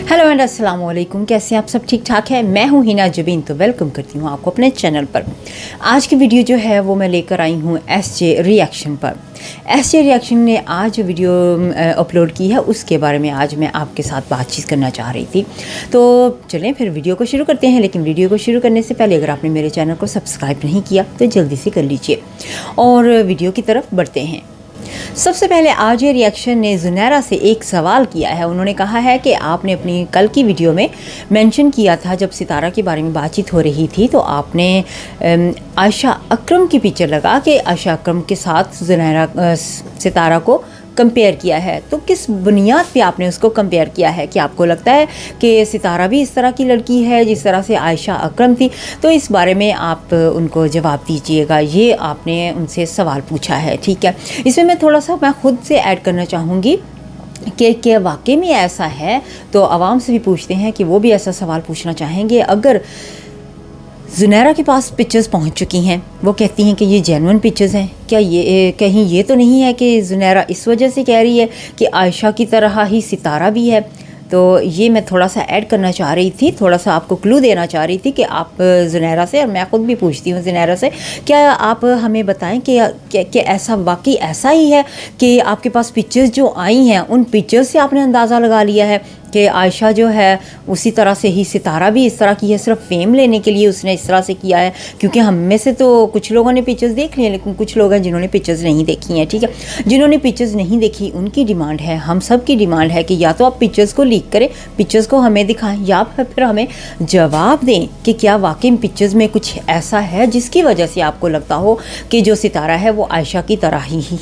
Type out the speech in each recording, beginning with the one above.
Hello and अस्सलाम वालेकुम। कैसे हैं आप सब? ठीक ठाक है। मैं हूं हिना जबीन, तो वेलकम करती हूं आपको अपने चैनल पर। आज की वीडियो जो है वो मैं लेकर आई हूं एसजे रिएक्शन पर। एसजे रिएक्शन ने आज जो वीडियो अपलोड की है उसके बारे में आज मैं आपके साथ बातचीत करना चाह रही थी। तो चलें फिर वीडियो को शुरू करते हैं। लेकिन वीडियो को शुरू करने से पहले अगर आपने मेरे चैनल को सब्सक्राइब नहीं किया तो जल्दी से कर लीजिए और वीडियो की तरफ बढ़ते हैं। सबसे पहले आज ये रिएक्शन ने ज़ुनैरा से एक सवाल किया है। उन्होंने कहा है कि आपने अपनी कल की वीडियो में मेंशन किया था, जब सितारा के बारे में बातचीत हो रही थी, तो आपने आयशा अकरम की पिक्चर लगा के आयशा अकरम के साथ ज़ुनैरा सितारा को कंपेयर किया है। तो किस बुनियाद पे आपने उसको कंपेयर किया है? कि आपको लगता है कि सितारा भी इस तरह की लड़की है जिस तरह से आयशा अकरम थी? तो इस बारे में आप उनको जवाब दीजिएगा। ये आपने उनसे सवाल पूछा है, ठीक है। इसमें मैं थोड़ा सा मैं ख़ुद से ऐड करना चाहूँगी कि क्या वाकई में ऐसा है। तो आवाम से भी पूछते हैं कि वो भी ऐसा सवाल पूछना चाहेंगे। अगर ज़ुनैरा के पास पिक्चर्स पहुंच चुकी हैं, वो कहती हैं कि ये जेन्युइन पिक्चर्स हैं, क्या ये कहीं ये तो नहीं है कि ज़ुनैरा इस वजह से कह रही है कि आयशा की तरह ही सितारा भी है? तो ये मैं थोड़ा सा ऐड करना चाह रही थी, थोड़ा सा आपको क्लू देना चाह रही थी कि आप ज़ुनैरा से, और मैं ख़ुद भी पूछती हूँ ज़ुनैरा से, क्या आप हमें बताएं कि ऐसा वाकई ऐसा ही है कि आपके पास पिक्चर्स जो आई हैं उन पिक्चर्स से आपने अंदाज़ा लगा लिया है कि आयशा जो है उसी तरह से ही सितारा भी इस तरह की है, सिर्फ फेम लेने के लिए उसने इस तरह से किया है? क्योंकि हम में से तो कुछ लोगों ने पिक्चर्स देख ली हैं, लेकिन कुछ लोग हैं जिन्होंने पिक्चर्स नहीं देखी हैं, ठीक है। जिन्होंने पिक्चर्स नहीं देखी उनकी डिमांड है, हम सब की डिमांड है कि या तो आप पिक्चर्स को लीक करें, पिक्चर्स को हमें दिखाएं, या फिर हमें जवाब दें कि क्या वाकई पिक्चर्स में कुछ ऐसा है जिसकी वजह से आपको लगता हो कि जो सितारा है वो आयशा की तरह ही,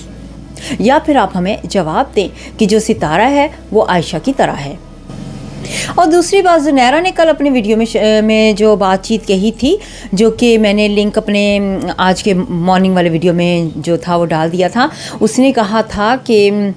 या फिर आप हमें जवाब दें कि जो सितारा है वो आयशा की तरह है। और दूसरी बात, ज़ुनैरा ने कल अपने वीडियो में जो बातचीत कही थी, जो कि मैंने लिंक अपने आज के मॉर्निंग वाले वीडियो में जो था वो डाल दिया था, उसने कहा था कि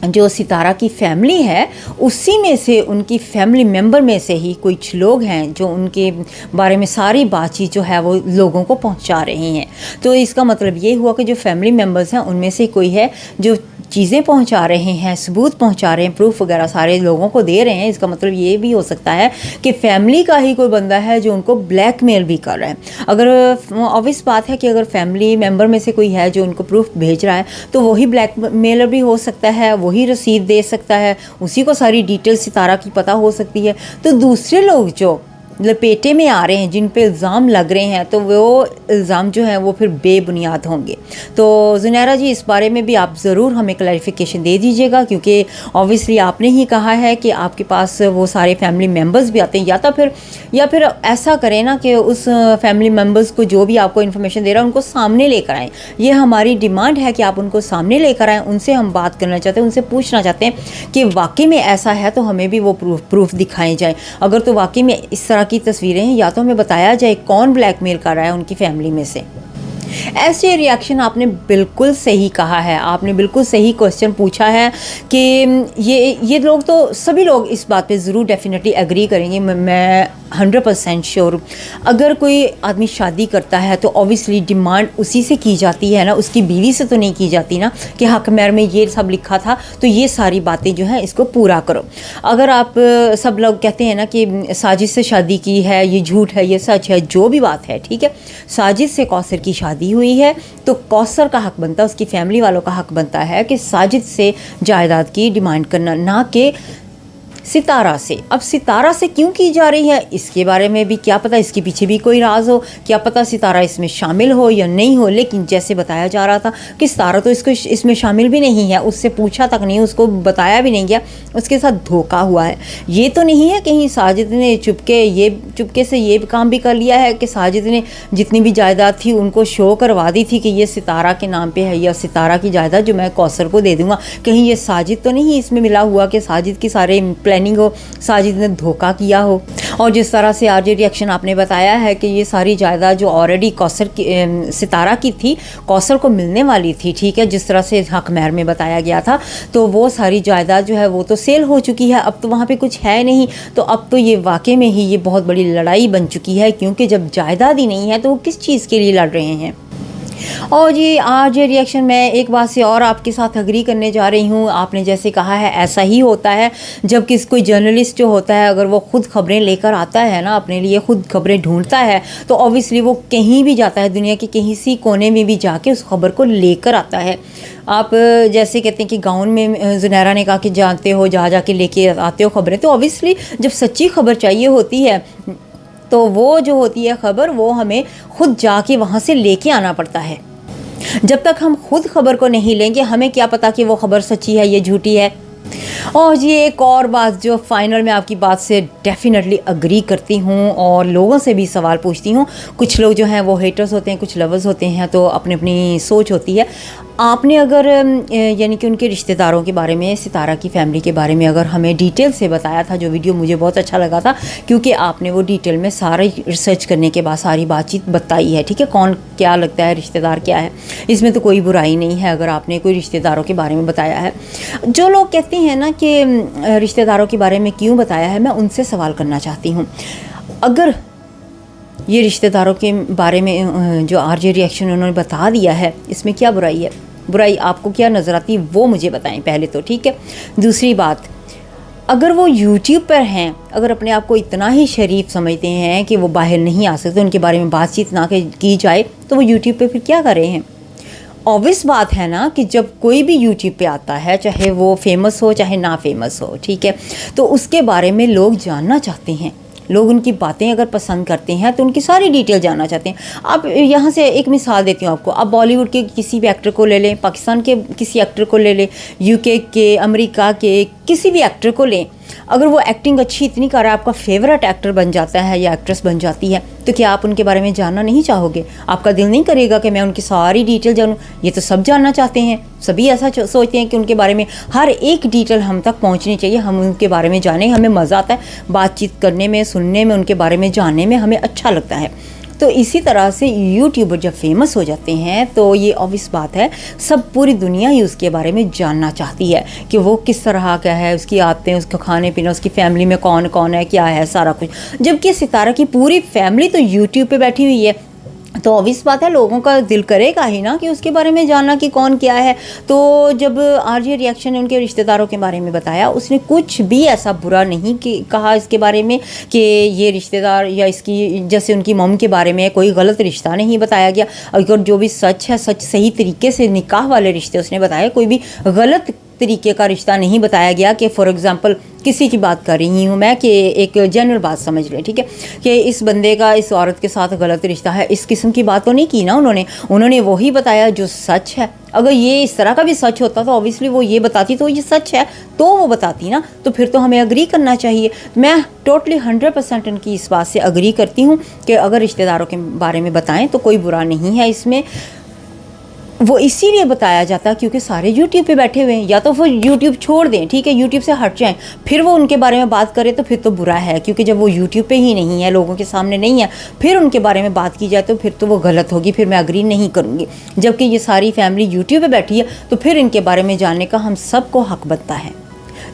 जो सितारा की फैमिली है उसी में से, उनकी फैमिली मेंबर में से ही कुछ लोग हैं जो उनके बारे में सारी बातचीत जो है वो लोगों को पहुंचा रहे हैं। तो इसका मतलब ये हुआ कि जो फैमिली मेंबर्स हैं उनमें से कोई है जो चीज़ें पहुंचा रहे हैं, सबूत पहुंचा रहे हैं, प्रूफ वगैरह सारे लोगों को दे रहे हैं। इसका मतलब ये भी हो सकता है कि फैमिली का ही कोई बंदा है जो उनको ब्लैकमेल भी कर रहा है। अगर ऑब्वियस बात है कि अगर फैमिली मेंबर में से कोई है जो उनको प्रूफ भेज रहा है तो वही ब्लैकमेलर भी हो सकता है, वही रसीद दे सकता है, उसी को सारी डिटेल सितारा की पता हो सकती है। तो दूसरे लोग जो लपेटे में आ रहे हैं, जिन पे इल्ज़ाम लग रहे हैं, तो वो इल्ज़ाम जो हैं वो फिर बेबुनियाद होंगे। तो ज़ुनैरा जी, इस बारे में भी आप ज़रूर हमें क्लैरिफिकेशन दे दीजिएगा, क्योंकि ऑब्वियसली आपने ही कहा है कि आपके पास वो सारे फैमिली मेम्बर्स भी आते हैं। या फिर ऐसा करें ना कि उस फैमिली मेम्बर्स को जो भी आपको इन्फॉर्मेशन दे रहा है उनको सामने लेकर आएँ। ये हमारी डिमांड है कि आप उनको सामने लेकर आएँ, उनसे हम बात करना चाहते हैं, उनसे पूछना चाहते हैं कि वाकई में ऐसा है तो हमें भी वो प्रूफ दिखाए जाएँ। अगर तो वाकई में इस तरह की तस्वीरें हैं, या तो हमें बताया जाए कौन ब्लैकमेल कर रहा है उनकी फैमिली में से। ऐसे रिएक्शन आपने बिल्कुल सही कहा है, आपने बिल्कुल सही क्वेश्चन पूछा है कि ये लोग, तो सभी लोग इस बात पे ज़रूर डेफिनेटली एग्री करेंगे। मैं 100% श्योर। अगर कोई आदमी शादी करता है तो ऑब्वियसली डिमांड उसी से की जाती है ना, उसकी बीवी से तो नहीं की जाती ना कि हक महर में ये सब लिखा था तो ये सारी बातें जो हैं इसको पूरा करो। अगर आप सब लोग कहते हैं ना कि साजिद से शादी की है, ये झूठ है, ये सच है, जो भी बात है, ठीक है, साजिद से कौसर की शादी हुई है तो कौसर का हक बनता है, उसकी फैमिली वालों का हक बनता है कि साजिद से जायदाद की डिमांड करना, ना कि सितारा से। अब सितारा से क्यों की जा रही है इसके बारे में भी क्या पता, इसके पीछे भी कोई राज हो, क्या पता सितारा इसमें शामिल हो या नहीं हो। लेकिन जैसे बताया जा रहा था कि सितारा तो इसमें शामिल भी नहीं है, उससे पूछा तक नहीं, उसको बताया भी नहीं गया, उसके साथ धोखा हुआ है। ये तो नहीं है कहीं साजिद ने चुपके से ये काम भी कर लिया है कि साजिद ने जितनी भी जायदाद थी उनको शो करवा दी थी कि ये सितारा के नाम पे है, या सितारा की जायदाद जो मैं कौसर को दे दूंगा। कहीं ये साजिद तो नहीं इसमें मिला हुआ कि साजिद की सारे प्लानिंग हो, साजिद ने धोखा किया हो। और जिस तरह से आज रिएक्शन आपने बताया है कि ये सारी जायदाद जो ऑलरेडी कौसर की, सितारा की थी, कौसर को मिलने वाली थी, ठीक है, जिस तरह से हक महर में बताया गया था, तो वो सारी जायदाद जो है वो तो सेल हो चुकी है, अब तो वहाँ पे कुछ है नहीं। तो अब तो ये वाकई में ही ये बहुत बड़ी लड़ाई बन चुकी है, क्योंकि जब जायदाद ही नहीं है तो वो किस चीज़ के लिए लड़ रहे हैं। और जी आज ये रिएक्शन मैं एक बात से और आपके साथ अग्री करने जा रही हूँ। आपने जैसे कहा है ऐसा ही होता है, जब कोई जर्नलिस्ट जो होता है अगर वो खुद खबरें लेकर आता है ना, अपने लिए खुद खबरें ढूंढता है, तो ऑब्वियसली वो कहीं भी जाता है, दुनिया के कहीं सी कोने में भी जाके उस खबर को लेकर आता है। आप जैसे कहते हैं कि गाँव में ज़ुनैरा ने कहा कि जानते हो जा के लेके आते हो खबरें, तो ऑब्वियसली जब सच्ची खबर चाहिए होती है तो वो जो होती है खबर, वो हमें खुद जाके वहाँ से लेके आना पड़ता है। जब तक हम खुद खबर को नहीं लेंगे, हमें क्या पता कि वो खबर सच्ची है या झूठी है। और ये एक और बात जो फाइनल में आपकी बात से डेफिनेटली अग्री करती हूँ और लोगों से भी सवाल पूछती हूँ। कुछ लोग जो हैं वो हेटर्स होते हैं, कुछ लवर्स होते हैं, तो अपनी अपनी सोच होती है। आपने अगर यानी कि उनके रिश्तेदारों के बारे में, सितारा की फैमिली के बारे में अगर हमें डिटेल से बताया था, जो वीडियो मुझे बहुत अच्छा लगा था, क्योंकि आपने वो डिटेल में सारा रिसर्च करने के बाद सारी बातचीत बताई है। ठीक है, कौन क्या लगता है, रिश्तेदार क्या है, इसमें तो कोई बुराई नहीं है अगर आपने कोई रिश्तेदारों के बारे में बताया है। जो लोग कहते हैं ना कि रिश्तेदारों के बारे में क्यों बताया है, मैं उनसे सवाल करना चाहती हूँ। अगर ये रिश्तेदारों के बारे में जो आरजे रिएक्शन उन्होंने बता दिया है, इसमें क्या बुराई है? बुराई आपको क्या नज़र आती है वो मुझे बताएं पहले तो। ठीक है, दूसरी बात, अगर वो यूट्यूब पर हैं, अगर अपने आप को इतना ही शरीफ समझते हैं कि वो बाहर नहीं आ सकते, उनके बारे में बातचीत ना की जाए, तो वो यूट्यूब पे फिर क्या कर रहे हैं? ऑब्वियस बात है ना कि जब कोई भी यूट्यूब पे आता है, चाहे वो फेमस हो चाहे ना फेमस हो, ठीक है, तो उसके बारे में लोग जानना चाहते हैं। लोग उनकी बातें अगर पसंद करते हैं तो उनकी सारी डिटेल जानना चाहते हैं। आप यहाँ से एक मिसाल देती हूँ आपको। आप बॉलीवुड के किसी भी एक्टर को ले लें, पाकिस्तान के किसी एक्टर को ले लें, यूके के, अमेरिका के किसी भी एक्टर को लें, अगर वो एक्टिंग अच्छी इतनी कर रहा है, आपका फेवरेट एक्टर बन जाता है या एक्ट्रेस बन जाती है, तो क्या आप उनके बारे में जानना नहीं चाहोगे? आपका दिल नहीं करेगा कि मैं उनकी सारी डिटेल जानूँ? ये तो सब जानना चाहते हैं, सभी ऐसा सोचते हैं कि उनके बारे में हर एक डिटेल हम तक पहुंचनी चाहिए, हम उनके बारे में जानें। हमें मज़ा आता है बातचीत करने में, सुनने में, उनके बारे में जानने में हमें अच्छा लगता है। तो इसी तरह से यूट्यूबर जब फेमस हो जाते हैं तो ये ऑब्वियस बात है, सब पूरी दुनिया ही उसके बारे में जानना चाहती है कि वो किस तरह का है, उसकी आदतें, उसका खाने पीना, उसकी फैमिली में कौन कौन है, क्या है, सारा कुछ। जबकि सितारा की पूरी फैमिली तो यूट्यूब पे बैठी हुई है, तो ऑब्वियस बात है लोगों का दिल करेगा ही ना कि उसके बारे में जानना कि कौन क्या है। तो जब आरजे रिएक्शन ने उनके रिश्तेदारों के बारे में बताया, उसने कुछ भी ऐसा बुरा नहीं कहा इसके बारे में कि ये रिश्तेदार या इसकी, जैसे उनकी मम के बारे में कोई गलत रिश्ता नहीं बताया गया। अगर जो भी सच है, सच सही तरीके से निकाह वाले रिश्ते उसने बताए, कोई भी गलत तरीके का रिश्ता नहीं बताया गया कि फॉर एग्जांपल किसी की बात कर रही हूँ मैं कि एक जनरल बात समझ लें, ठीक है, कि इस बंदे का इस औरत के साथ गलत रिश्ता है, इस किस्म की बात तो नहीं की ना उन्होंने वही बताया जो सच है। अगर ये इस तरह का भी सच होता तो ऑब्वियसली वो ये बताती, तो ये सच है तो वो बताती ना, तो फिर तो हमें अग्री करना चाहिए। मैं टोटली 100% उनकी इस बात से अग्री करती हूँ कि अगर रिश्तेदारों के बारे में बताएं तो कोई बुरा नहीं है इसमें। वो इसीलिए बताया जाता है क्योंकि सारे यूट्यूब पे बैठे हुए हैं, या तो वो यूट्यूब छोड़ दें, ठीक है, यूट्यूब से हट जाएं, फिर वो उनके बारे में बात करें तो फिर तो बुरा है, क्योंकि जब वो यूट्यूब पे ही नहीं है, लोगों के सामने नहीं है, फिर उनके बारे में बात की जाए तो फिर तो वो गलत होगी, फिर मैं अग्री नहीं करूँगी। जबकि ये सारी फैमिली यूट्यूब पर बैठी है तो फिर इनके बारे में जानने का हम सबको हक बनता है।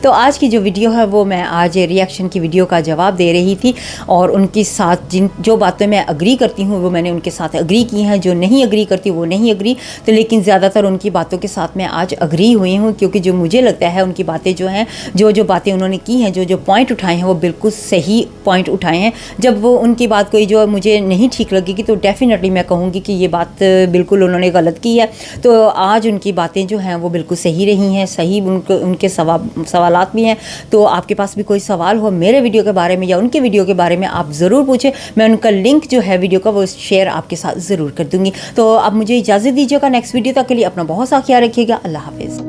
तो आज की जो वीडियो है वो मैं आज रिएक्शन की वीडियो का जवाब दे रही थी, और उनके साथ जो बातें मैं अग्री करती हूँ वो मैंने उनके साथ अग्री की हैं, जो नहीं अग्री करती वो नहीं अग्री। तो लेकिन ज़्यादातर उनकी बातों के साथ मैं आज अग्री हुई हूँ, क्योंकि जो मुझे लगता है उनकी बातें जो हैं, जो बातें उन्होंने की हैं, जो पॉइंट उठाए हैं वो बिल्कुल सही पॉइंट उठाए हैं। जब वो उनकी बात कोई जो मुझे नहीं ठीक लगेगी तो डेफिनेटली मैं कहूँगी कि ये बात बिल्कुल उन्होंने गलत की है। तो आज उनकी बातें जो हैं वो बिल्कुल सही रही हैं, सही उनके सवालात भी हैं। तो आपके पास भी कोई सवाल हो मेरे वीडियो के बारे में या उनके वीडियो के बारे में, आप ज़रूर पूछें। मैं उनका लिंक जो है वीडियो का वो शेयर आपके साथ ज़रूर कर दूँगी। तो अब मुझे इजाज़त दीजिएगा, नेक्स्ट वीडियो तक के लिए अपना बहुत सा ख्याल रखिएगा। अल्लाह हाफिज़।